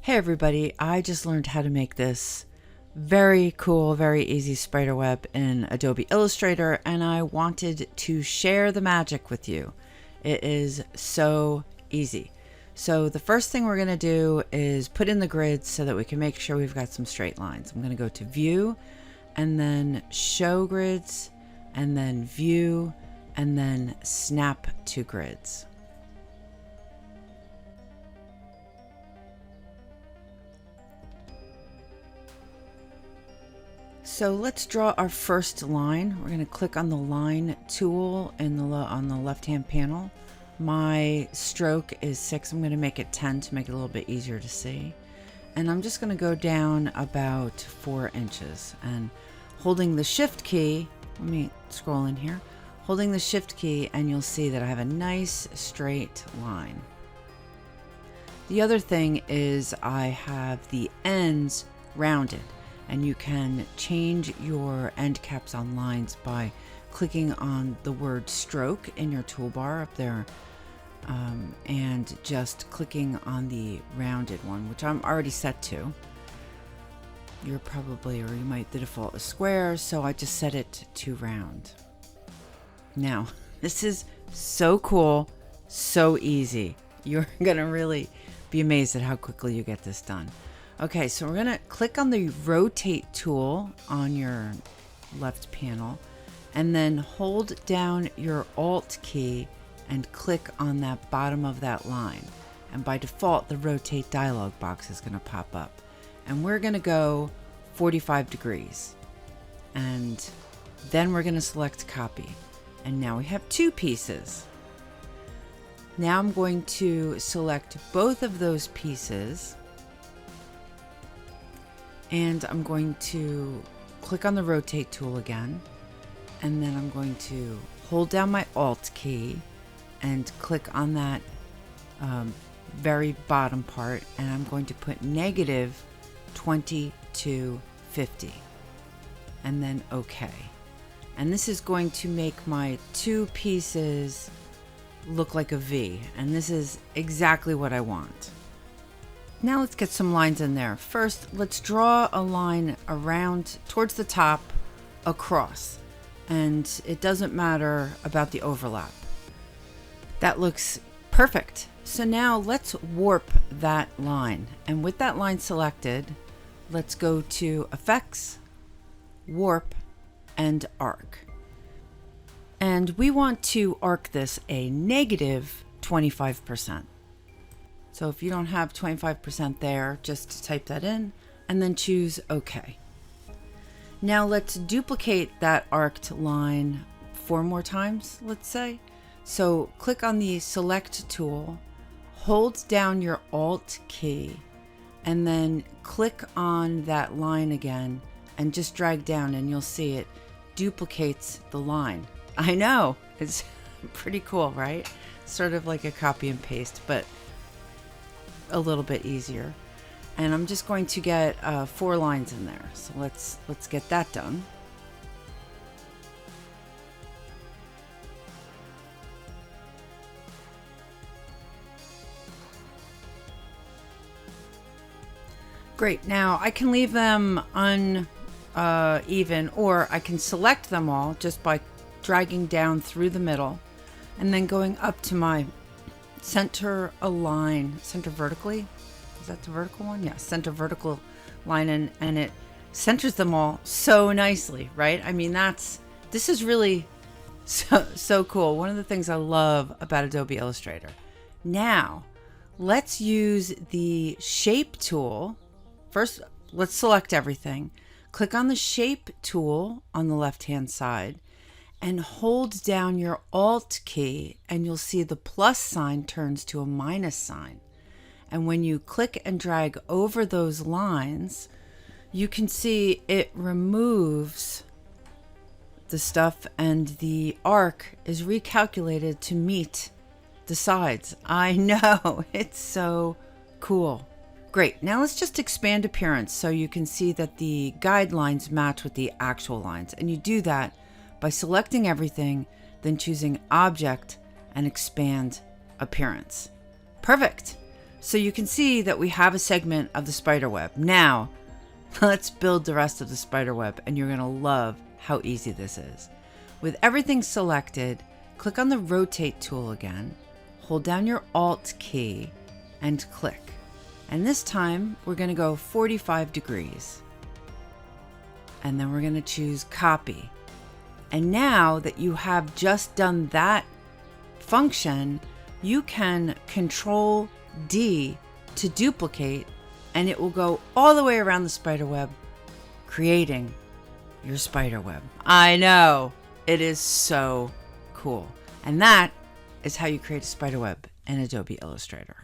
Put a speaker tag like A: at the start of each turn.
A: Hey everybody, I just learned how to make this very cool, very easy spiderweb in Adobe Illustrator, and I wanted to share the magic with you. It is so easy. So the first thing we're going to do is put in the grids so that we can make sure we've got some straight lines. I'm going to go to View, and then Show Grids, and then View, and then Snap to Grids. So let's draw our first line. We're going to click on the line tool on the left hand panel. My stroke is 6. I'm going to make it 10 to make it a little bit easier to see. And I'm just going to go down about 4 inches, and holding the shift key, let me scroll in here, holding the shift key, and you'll see that I have a nice straight line. The other thing is I have the ends rounded. And you can change your end caps on lines by clicking on the word stroke in your toolbar up there, and just clicking on the rounded one, which I'm already set to. You're probably, or you might, the default is square, so I just set it to round. Now, this is so cool, so easy. You're gonna really be amazed at how quickly you get this done. Okay, so we're going to click on the rotate tool on your left panel, and then hold down your Alt key and click on that bottom of that line. And by default, the rotate dialog box is going to pop up. And we're going to go 45 degrees. And then we're going to select copy. And now we have 2 pieces. Now I'm going to select both of those pieces, and I'm going to click on the rotate tool again, and then I'm going to hold down my Alt key and click on that very bottom part, and I'm going to put negative 20 to 50, and then OK. And this is going to make my 2 pieces look like a V, and this is exactly what I want. Now let's get some lines in there. First, let's draw a line around towards the top across, and it doesn't matter about the overlap. That looks perfect. So now let's warp that line, and with that line selected, let's go to Effects, Warp, and Arc. And we want to arc this a negative 25%. So if you don't have 25% there, just type that in and then choose OK. Now let's duplicate that arced line 4 more times, let's say. So click on the Select tool, hold down your Alt key, and then click on that line again and just drag down, and you'll see it duplicates the line. I know, it's pretty cool, right? Sort of like a copy and paste, but a little bit easier. And I'm just going to get 4 lines in there. So let's get that done. Great. Now I can leave them uneven, or I can select them all just by dragging down through the middle and then going up to my center vertically. Is that the vertical one? Yeah, center vertical line, and it centers them all so nicely, right? I mean, this is really so cool. One of the things I love about Adobe Illustrator. Now, let's use the shape tool. First, let's select everything. Click on the shape tool on the left-hand side, and hold down your Alt key, and you'll see the plus sign turns to a minus sign. And when you click and drag over those lines, you can see it removes the stuff, and the arc is recalculated to meet the sides. I know, it's so cool. Great, now let's just expand appearance so you can see that the guidelines match with the actual lines. And you do that by selecting everything, then choosing Object and Expand Appearance. Perfect. So you can see that we have a segment of the spider web. Now, let's build the rest of the spider web, and you're going to love how easy this is. With everything selected, click on the rotate tool again, hold down your Alt key, and click. And this time we're going to go 45 degrees. And then we're going to choose copy. And now that you have just done that function, you can Control D to duplicate, and it will go all the way around the spider web, creating your spider web. I know, it is so cool. And that is how you create a spider web in Adobe Illustrator.